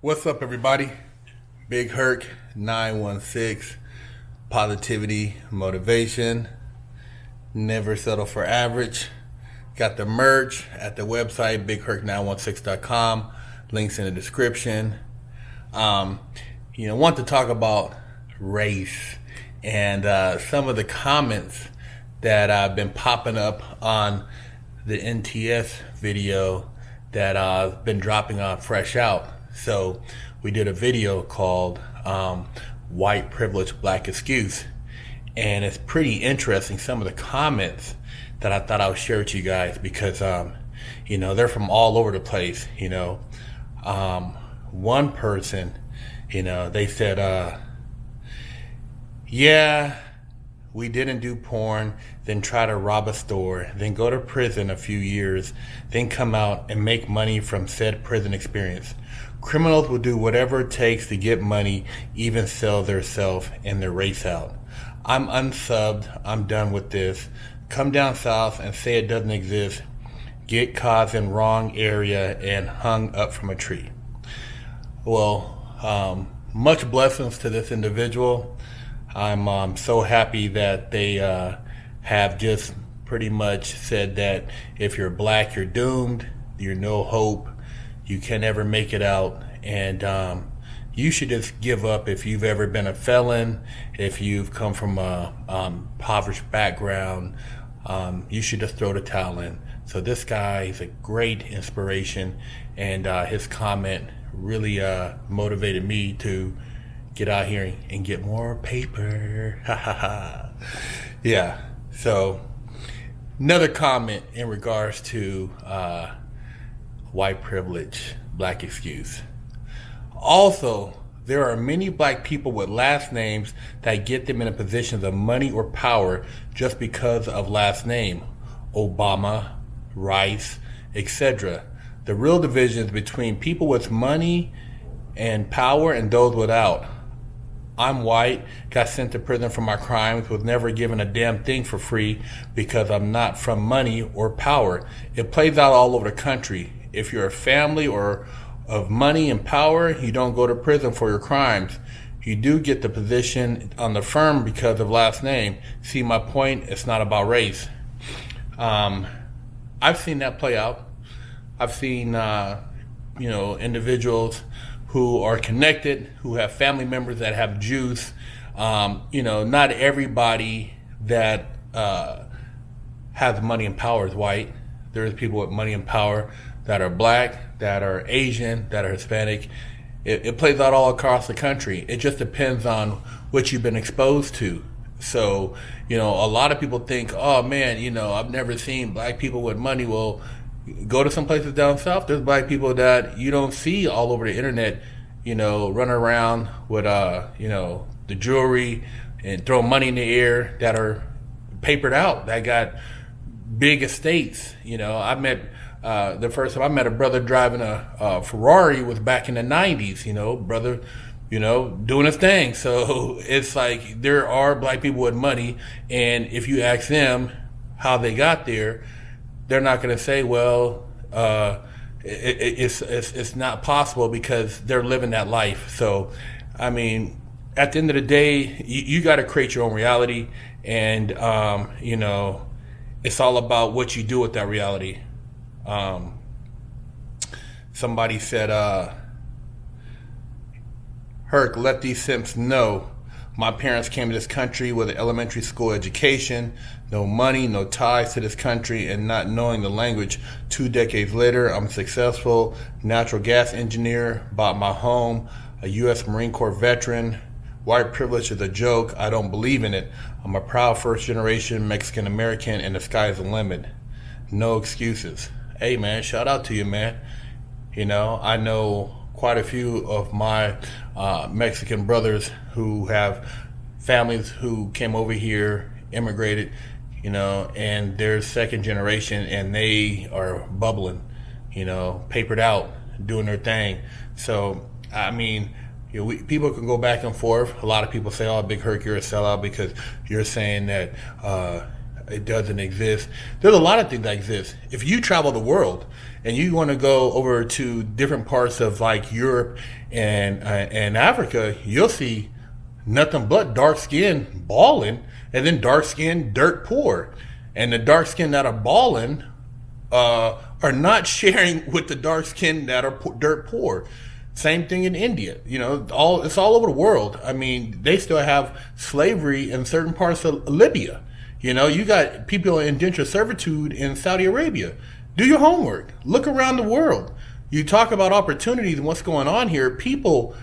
What's up, everybody? Big Herc916, positivity, motivation, never settle for average. Got the merch at the website, bigherc916.com. Links in the description. Want to talk about race and some of the comments that have been popping up on the NTS video that I've been dropping on Fresh Out. So we did a video called White Privilege, Black Excuse. And it's pretty interesting, some of the comments that I thought I would share with you guys because, they're from all over the place. One person, they said, yeah, we didn't do porn, then try to rob a store, then go to prison a few years, then come out and make money from said prison experience. Criminals will do whatever it takes to get money, even sell their self and their race out. I'm unsubbed. I'm done with this. Come down south and say it doesn't exist. Get caught in wrong area and hung up from a tree. Well, much blessings to this individual. I'm so happy that they have just pretty much said that if you're black, you're doomed. You're no hope. You can never make it out. And you should just give up if you've ever been a felon, if you've come from a impoverished background. You should just throw the towel in. So this guy is a great inspiration, and his comment really motivated me to get out here and get more paper. Yeah. So another comment in regards to white privilege, black excuse. Also, there are many black people with last names that get them in a position of money or power just because of last name. Obama, Rice, etc. The real division is between people with money and power and those without. I'm white, got sent to prison for my crimes, was never given a damn thing for free because I'm not from money or power. It plays out all over the country. If you're a family or of money and power, you don't go to prison for your crimes. You do get the position on the firm because of last name. See my point? It's not about race. I've seen that play out. I've seen, individuals who are connected, who have family members that have juice. Not everybody that has money and power is white. There's people with money and power that are black, that are Asian, that are Hispanic. It plays out all across the country. It just depends on what you've been exposed to. So, a lot of people think, oh man, I've never seen black people with money. Well, go to some places down south, there's black people that you don't see all over the internet, running around with, the jewelry and throwing money in the air, that are papered out, that got big estates. I met, the first time I met a brother driving a Ferrari was back in the 90s, brother, doing his thing. So it's like there are black people with money, and if you ask them how they got there, they're not going to say, well, it's not possible because they're living that life. So, at the end of the day, you got to create your own reality, and it's all about what you do with that reality. Somebody said, Herc, let these simps know. My parents came to this country with an elementary school education, no money, no ties to this country, and not knowing the language. 2 decades later, I'm a successful natural gas engineer, bought my home, a U.S. Marine Corps veteran. White privilege is a joke. I don't believe in it. I'm a proud first-generation Mexican-American, and the sky's the limit. No excuses. Hey, man, shout out to you, man. I know quite a few of my Mexican brothers who have families who came over here, immigrated, and they're second generation, and they are bubbling, papered out, doing their thing. So, people can go back and forth. A lot of people say, oh, Big Herc, you're a sellout because you're saying that It doesn't exist. There's a lot of things that exist. If you travel the world and you want to go over to different parts of like Europe and Africa, you'll see nothing but dark skin balling, and then dark skin dirt poor. And the dark skin that are balling are not sharing with the dark skin that are dirt poor. Same thing in India. It's all over the world. I mean, they still have slavery in certain parts of Libya. You got people in indentured servitude in Saudi Arabia. Do your homework. Look around the world. You talk about opportunities and what's going on here. People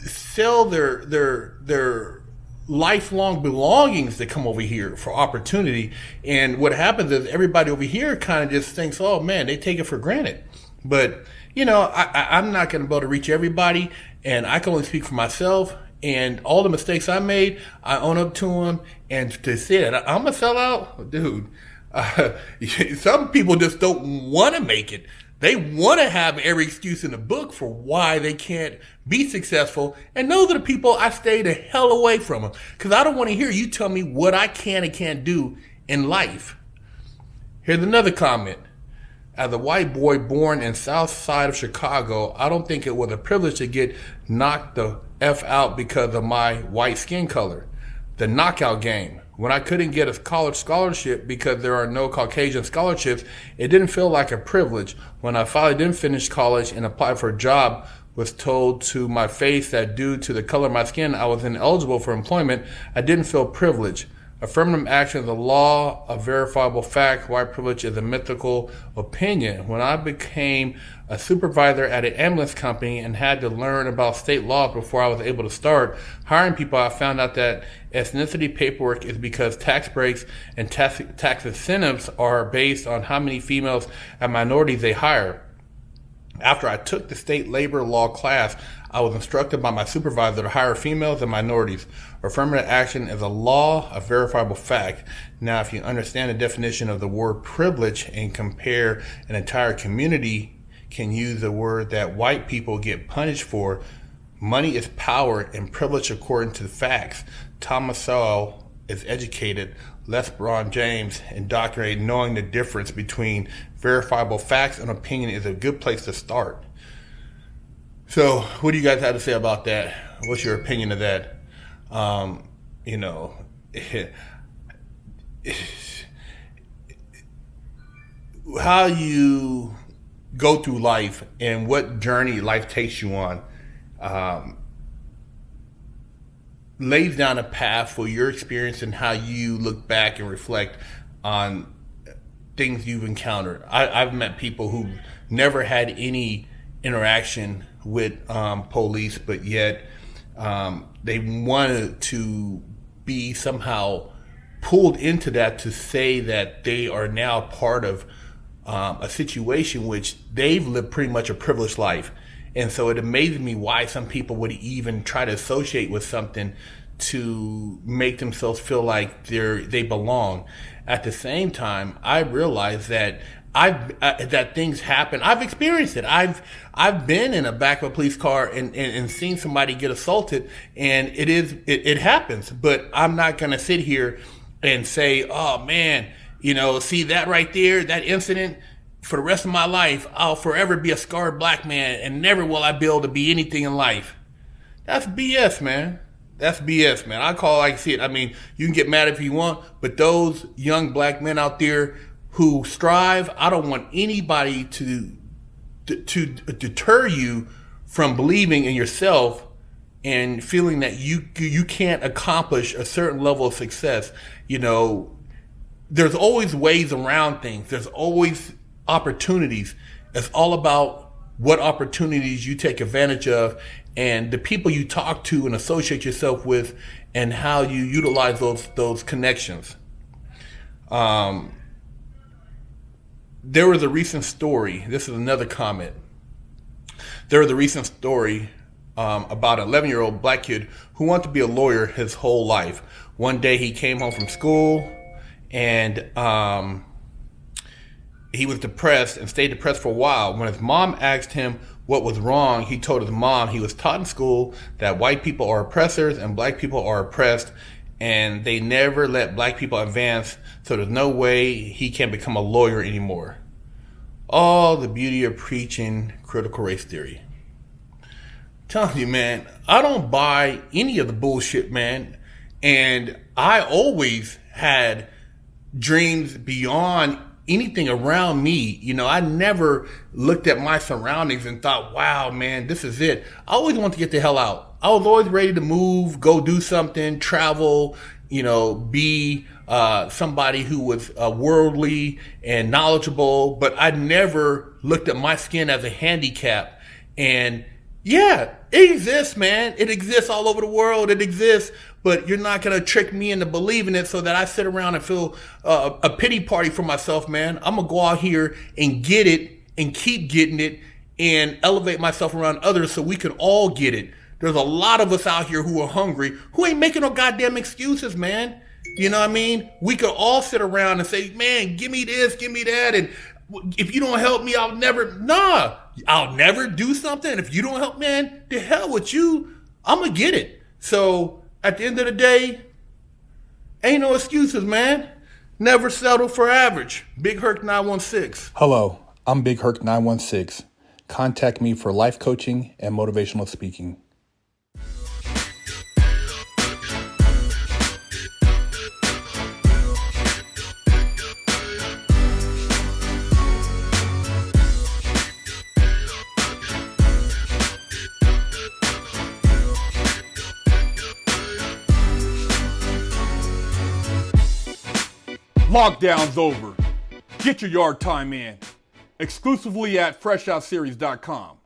sell their lifelong belongings that come over here for opportunity. And what happens is everybody over here kind of just thinks, oh man, they take it for granted. But, I'm not going to be able to reach everybody, and I can only speak for myself. And all the mistakes I made, I own up to them. And to say that I'm a sellout, dude, some people just don't want to make it. They want to have every excuse in the book for why they can't be successful. And those are the people I stay the hell away from them. Because I don't want to hear you tell me what I can and can't do in life. Here's another comment. As a white boy born in South Side of Chicago, I don't think it was a privilege to get knocked the F out because of my white skin color. The knockout game. When I couldn't get a college scholarship because there are no Caucasian scholarships, it didn't feel like a privilege. When I finally didn't finish college and applied for a job, was told to my face that due to the color of my skin, I was ineligible for employment, I didn't feel privileged. Affirmative action is a law, a verifiable fact. White privilege is a mythical opinion. When I became a supervisor at an ambulance company and had to learn about state laws before I was able to start hiring people, I found out that ethnicity paperwork is because tax breaks and tax incentives are based on how many females and minorities they hire. After I took the state labor law class, I was instructed by my supervisor to hire females and minorities. Affirmative action is a law, a verifiable fact. Now, if you understand the definition of the word privilege and compare an entire community can use the word that white people get punished for, money is power and privilege according to the facts. Thomas Sowell is educated, Les Brown James indoctrinated, knowing the difference between verifiable facts and opinion is a good place to start. So what do you guys have to say about that? What's your opinion of that? How you go through life and what journey life takes you on lays down a path for your experience and how you look back and reflect on things you've encountered. I've met people who never had any interaction with police, but yet they wanted to be somehow pulled into that to say that they are now part of a situation which they've lived pretty much a privileged life. And so it amazes me why some people would even try to associate with something to make themselves feel like they belong. At the same time, I realize that that things happen. I've experienced it. I've been in a back of a police car and seen somebody get assaulted, and it happens. But I'm not going to sit here and say, oh man, see that right there, that incident. For the rest of my life, I'll forever be a scarred black man, and never will I be able to be anything in life. That's BS, man. That's BS, man. I call it like I see it. I mean, you can get mad if you want, but those young black men out there who strive, I don't want anybody to deter you from believing in yourself and feeling that you can't accomplish a certain level of success. There's always ways around things. There's always opportunities. It's all about what opportunities you take advantage of and the people you talk to and associate yourself with and how you utilize those connections. There was a recent story. This is another comment. There was a recent story about an 11-year-old black kid who wanted to be a lawyer his whole life. One day he came home from school and he was depressed and stayed depressed for a while. When his mom asked him what was wrong, he told his mom he was taught in school that white people are oppressors and black people are oppressed, and they never let black people advance, so there's no way he can become a lawyer anymore. All the beauty of preaching critical race theory. I'm telling you, man, I don't buy any of the bullshit, man. And I always had dreams beyond anything around me. You know, I never looked at my surroundings and thought, wow, man, this is it. I always wanted to get the hell out. I was always ready to move, go do something, travel, you know, be somebody who was worldly and knowledgeable, but I never looked at my skin as a handicap. And yeah, it exists, man. It exists all over the world. It exists, but you're not going to trick me into believing it so that I sit around and feel a pity party for myself, man. I'm going to go out here and get it and keep getting it and elevate myself around others so we can all get it. There's a lot of us out here who are hungry, who ain't making no goddamn excuses, man. You know what I mean? We could all sit around and say, man, give me this, give me that. And if you don't help me, I'll never do something. And if you don't help, man, the hell with you. I'm going to get it. So at the end of the day, ain't no excuses, man. Never settle for average. Big Herc916. Hello, I'm Big Herc916. Contact me for life coaching and motivational speaking. Lockdown's over. Get your yard time in. Exclusively at FreshOutSeries.com.